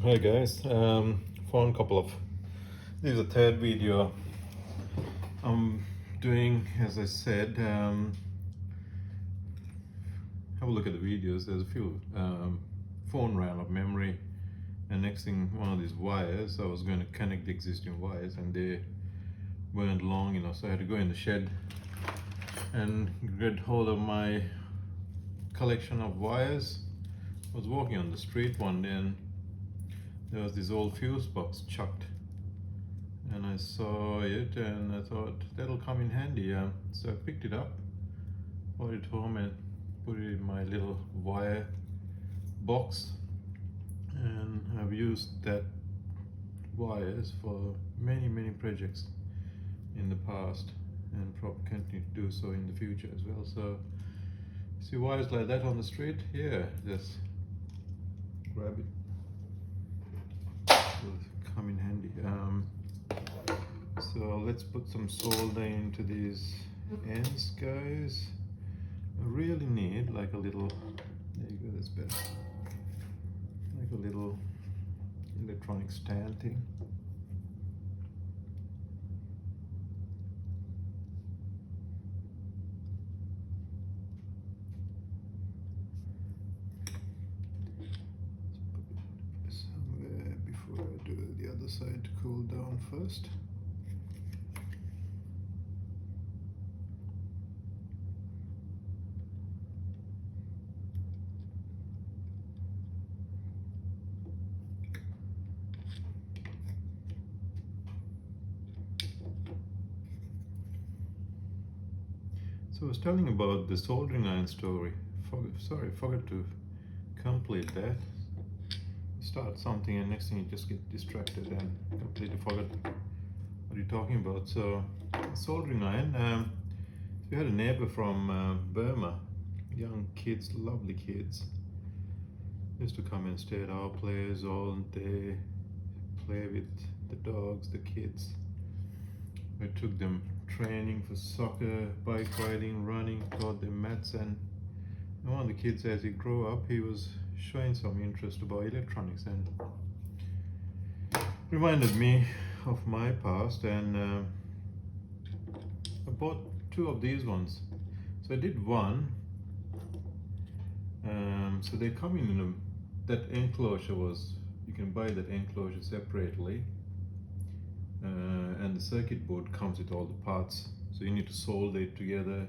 Hi guys, found a couple of, this is the third video I'm doing. As I said, have a look at the videos. There's a few phone ran out of memory, and next thing, one of these wires, I was going to connect the existing wires and they weren't long enough, so I had to go in the shed and get hold of my collection of wires. I was walking on the street one day and there was this old fuse box chucked, and I saw it and I thought that'll come in handy. So I picked it up, brought it home and put it in my little wire box, and I've used that wires for many projects in the past and probably continue to do so in the future as well. So see wires like that on the street, yeah, just grab it. Will come in handy. So let's put some solder into these ends, guys. I really need like a little, there you go, that's better, like a little electronic stand thing. Somewhere before I do the other side to cool down first. So I was telling about the soldering iron story. Forgot to complete that. Start something and next thing you just get distracted and completely forgot what you're talking about. So soldering iron, we had a neighbor from Burma, young kids, lovely kids, used to come and stay at our place all day, play with the dogs, the kids. We took them training for soccer, bike riding, running, taught them maths, and one of the kids, as he grew up, he was showing some interest about electronics and reminded me of my past, and I bought two of these ones. So I did one. So they come in that enclosure was, you can buy that enclosure separately, and the circuit board comes with all the parts, so you need to solder it together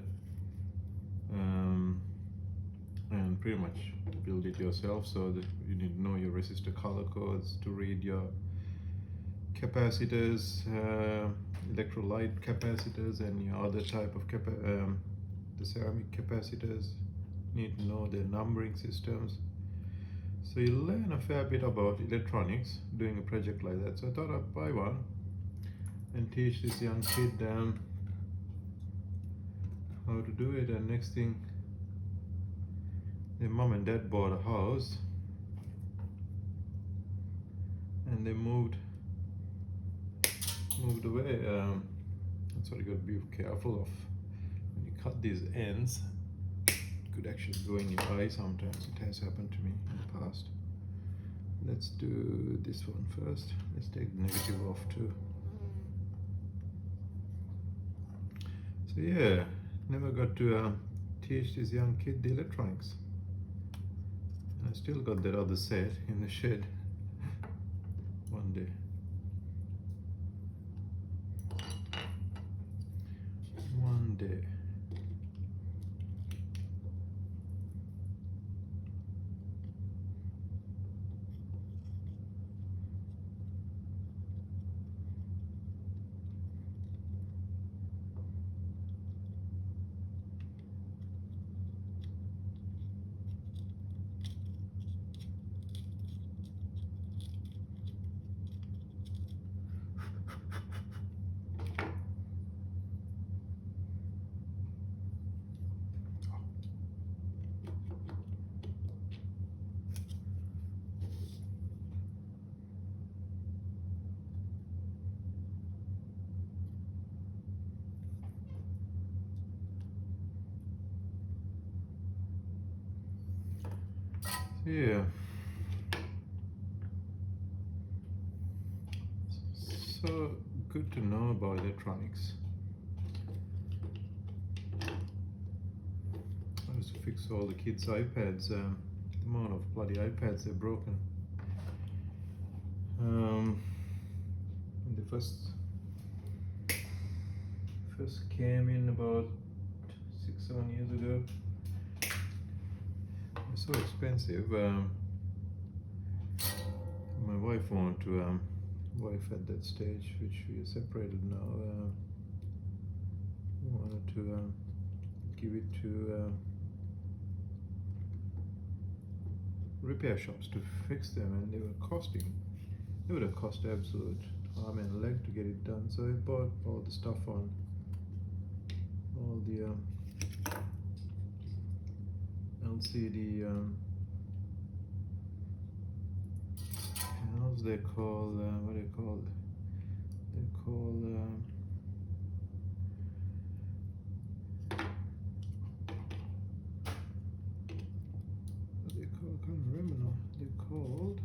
and pretty much build it yourself. So that you need to know your resistor color codes to read your capacitors, electrolyte capacitors, and your other type of the ceramic capacitors. You need to know their numbering systems. So you learn a fair bit about electronics doing a project like that. So I thought I'd buy one and teach this young kid how to do it. And next thing, their mom and dad bought a house and they moved away. That's what you got to be careful of when you cut these ends. It could actually go in your eye sometimes. It has happened to me in the past. Let's do this one first. Let's take the negative off too. So yeah, never got to teach this young kid the electronics. I still got that other set in the shed. One day. One day. Yeah. So good to know about electronics. I used to fix all the kids' iPads. The amount of bloody iPads they've broken. When they first came in about 6-7 years ago, they're so expensive. My wife wanted to, wife at that stage, which we are separated now, wanted to give it to repair shops to fix them, and they would have cost absolute arm and leg to get it done. So I bought all the stuff on all the LCD panels. They call what are they called? They're called what they call? I can't remember now. They're called.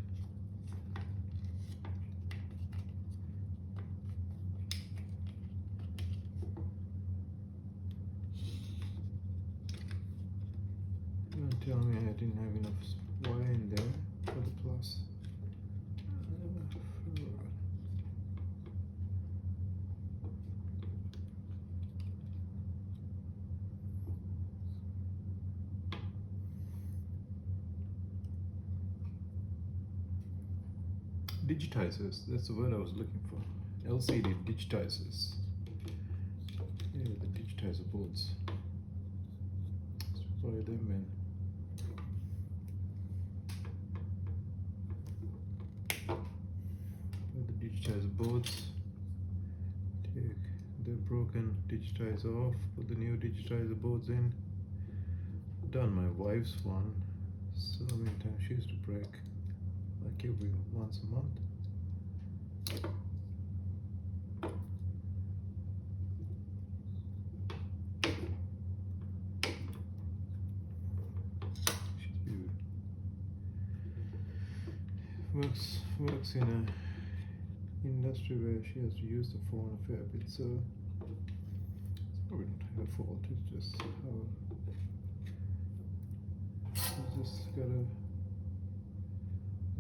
Don't tell me I didn't have enough wire in there for the plus. Digitizers, that's the word I was looking for. LCD digitizers. Yeah, the digitizer boards. Let's buy them in. The digitizer boards. Take the broken digitizer off, put the new digitizer boards in. Done my wife's one so many times. She used to break like every once a month. Works in a industry where she has to use the phone a fair bit, so it's probably not her fault. It's just how she's just got a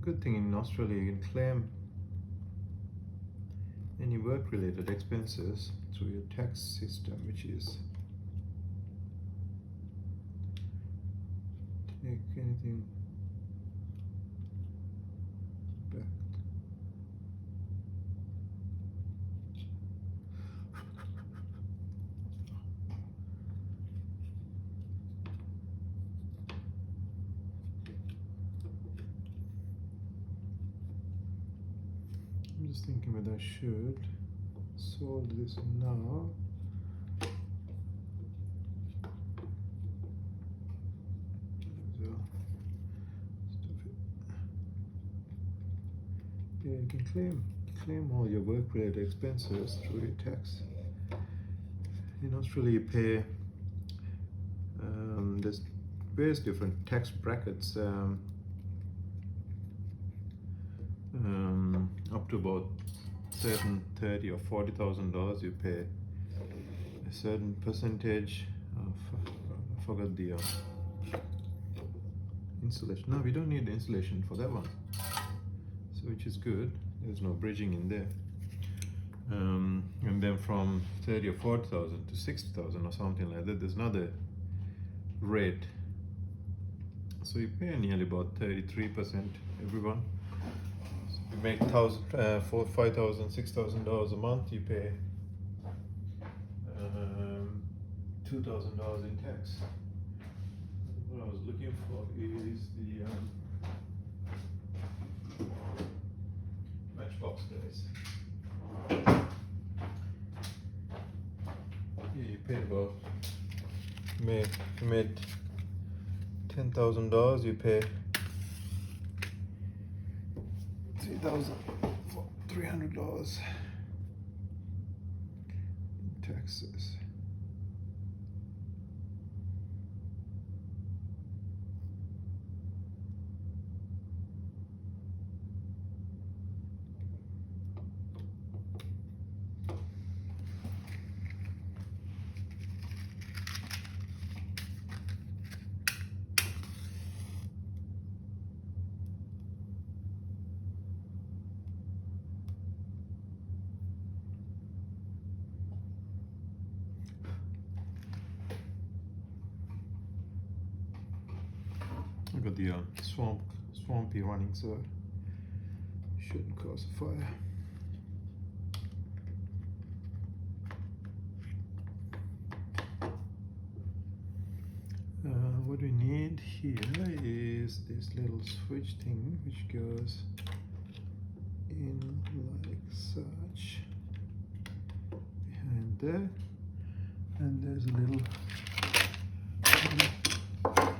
good thing in Australia. You can claim any work-related expenses through your tax system, which is take anything back. I'm just thinking whether I should solve this now. Yeah, you can claim all your work-related expenses through your tax. In Australia, you pay. There's various different tax brackets. Up to about certain $30,000 or $40,000, you pay a certain percentage of. I forgot the insulation. No, we don't need the insulation for that one. So which is good. There's no bridging in there. And then from 30 or 40,000 to 60,000 or something like that, there's another rate. So you pay nearly about 33%, everyone. So if you make $5,000, $6,000 a month, you pay $2,000 in tax. What I was looking for is the matchbox guys. Yeah, you paid about, you made $10,000, you pay $3,300 in taxes. be a swampy running, so shouldn't cause a fire. What we need here is this little switch thing which goes in like such behind there, and there's a little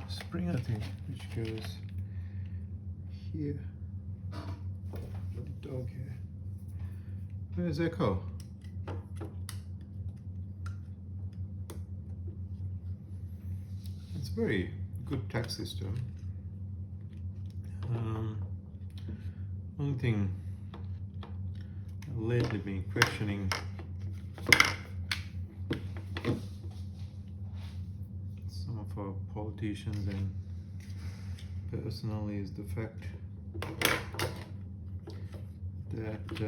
springer thing which goes here. Little dog here. Where's Echo? It's a very good tack system. Only thing I've lately been questioning some of our politicians and personally is the fact that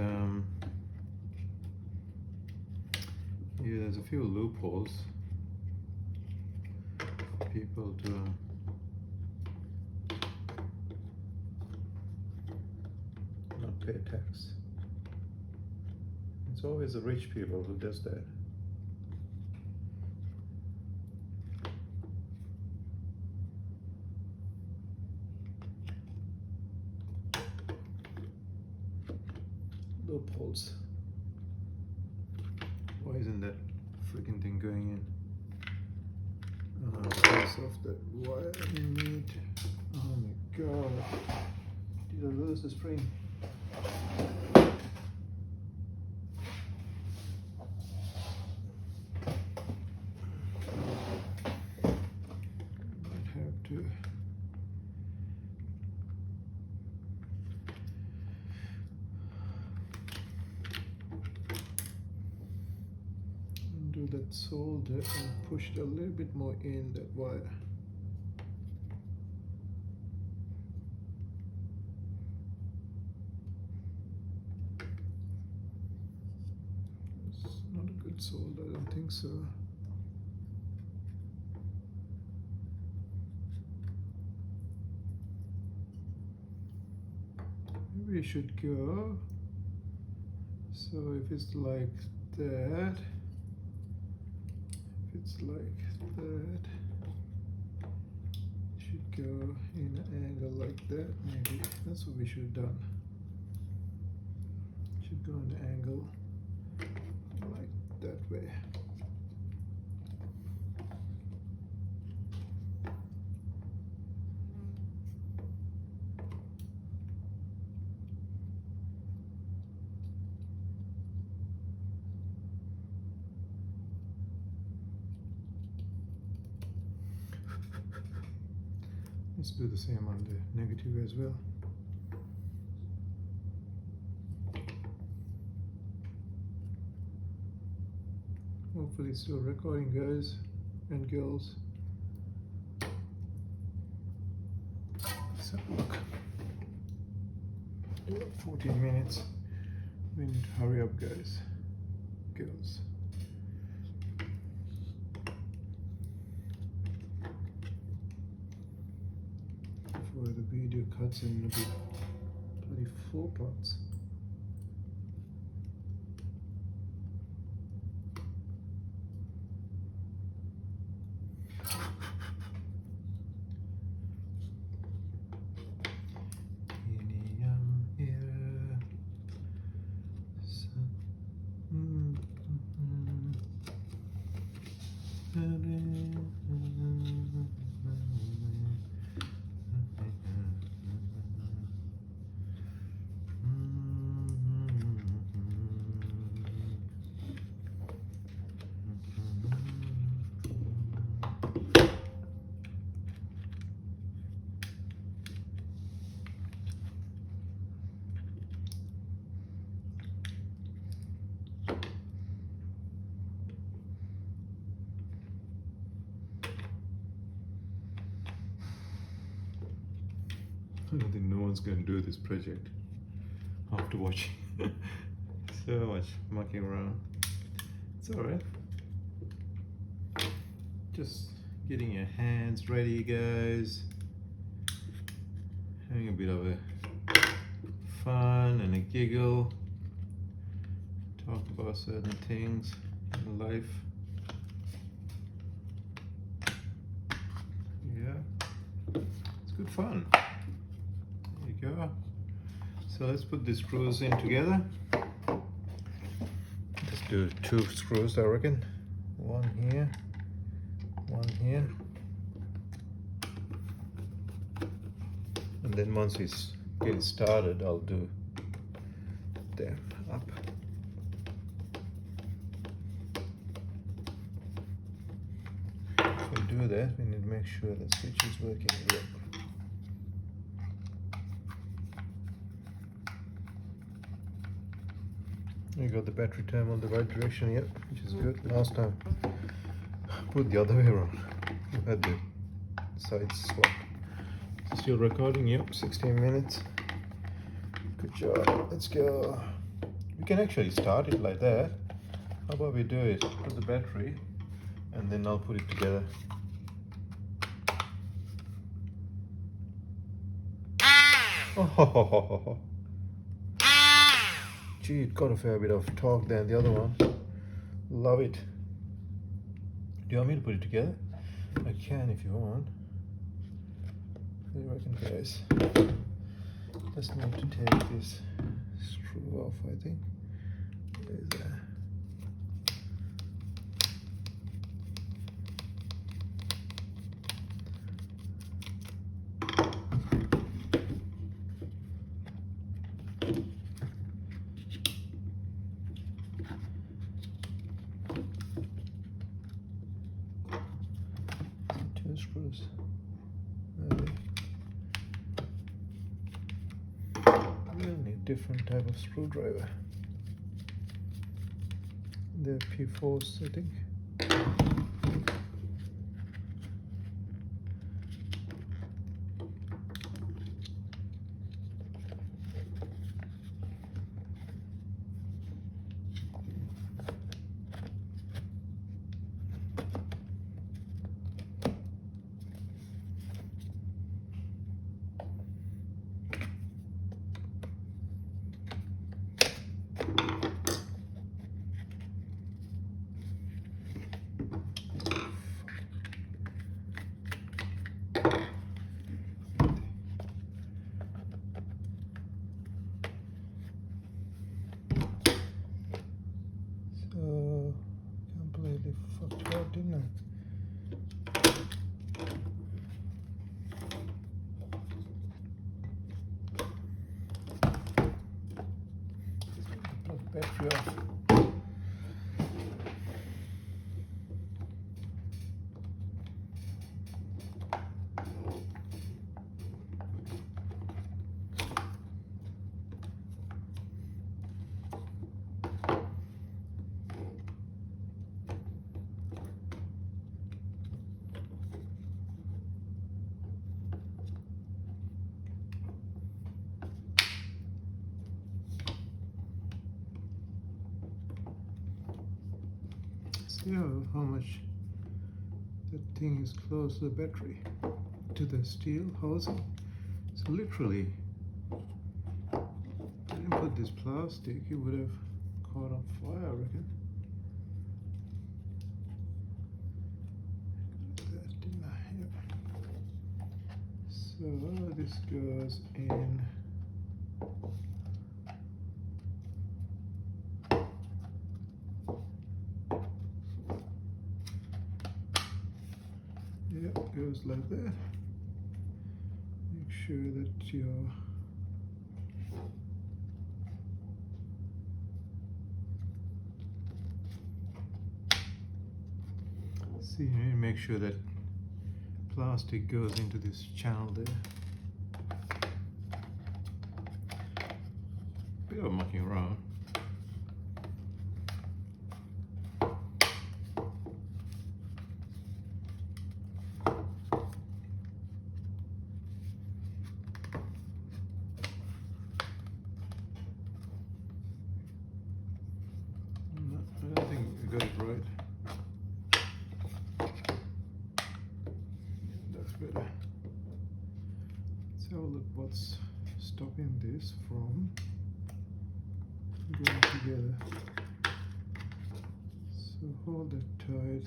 yeah, there's a few loopholes for people to not pay tax. It's always the rich people who does that. Loopholes. Why isn't that freaking thing going in? Pass off that wire we need. Oh my god. Did I lose the spring? Might have to do that solder and push it a little bit more in that wire. It's not a good solder, I don't think so. Maybe we should go. So if it's like that, it's like that, it should go in an angle like that. Maybe that's what we should have done. It should go in an angle like that way. Let's do the same on the negative as well. Hopefully it's still recording, guys and girls. Let's have a look. 14 minutes. We need to hurry up, guys, girls. Before the video cuts in a bit bloody 4 parts. I don't think no one's going to do this project after watching so much mucking around. It's alright. Just getting your hands ready, guys. having a bit of a fun and a giggle, talk about certain things in life. Yeah, it's good fun. There you go. So let's put the screws in together. Let's do 2 screws, I reckon. One here, one here. And then once it's getting started, I'll do them up. If we do that, we need to make sure the switch is working. Yep. You got the battery terminal the right direction, yep, which is good. Last time, put the other way around. You had the sides swapped. Still recording, yep, 16 minutes. Good job, let's go. We can actually start it like that. How about we do it, put the battery, and then I'll put it together. Oh, gee, it got a fair bit of torque than the other one. Love it. Do you want me to put it together? I can if you want. What do you reckon, guys? Just need to take this screw off, I think. There's that. Two screws. We'll need different type of screwdriver. They're P4s, I think. Completely fucked up, didn't I? Put the battery off. See how much that thing is close to the battery, to the steel housing. So literally, if I didn't put this plastic, it would have caught on fire, I reckon. That didn't I? Yep. So this goes in. Yep, goes like that. Make sure that your make sure that plastic goes into this channel there. Bit of mucking around. I don't think we got it right. That's better. Let's have a look what's stopping this from going together. So hold it tight.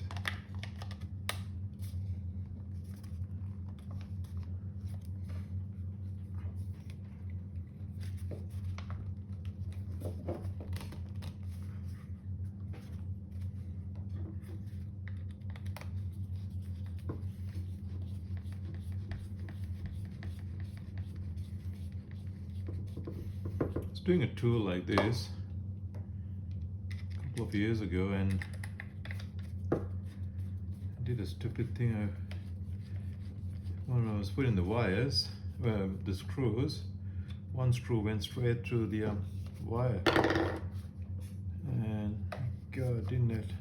Doing a tool like this a couple of years ago, and I did a stupid thing. When I was putting the wires, the screws, one screw went straight through the wire, and God, didn't it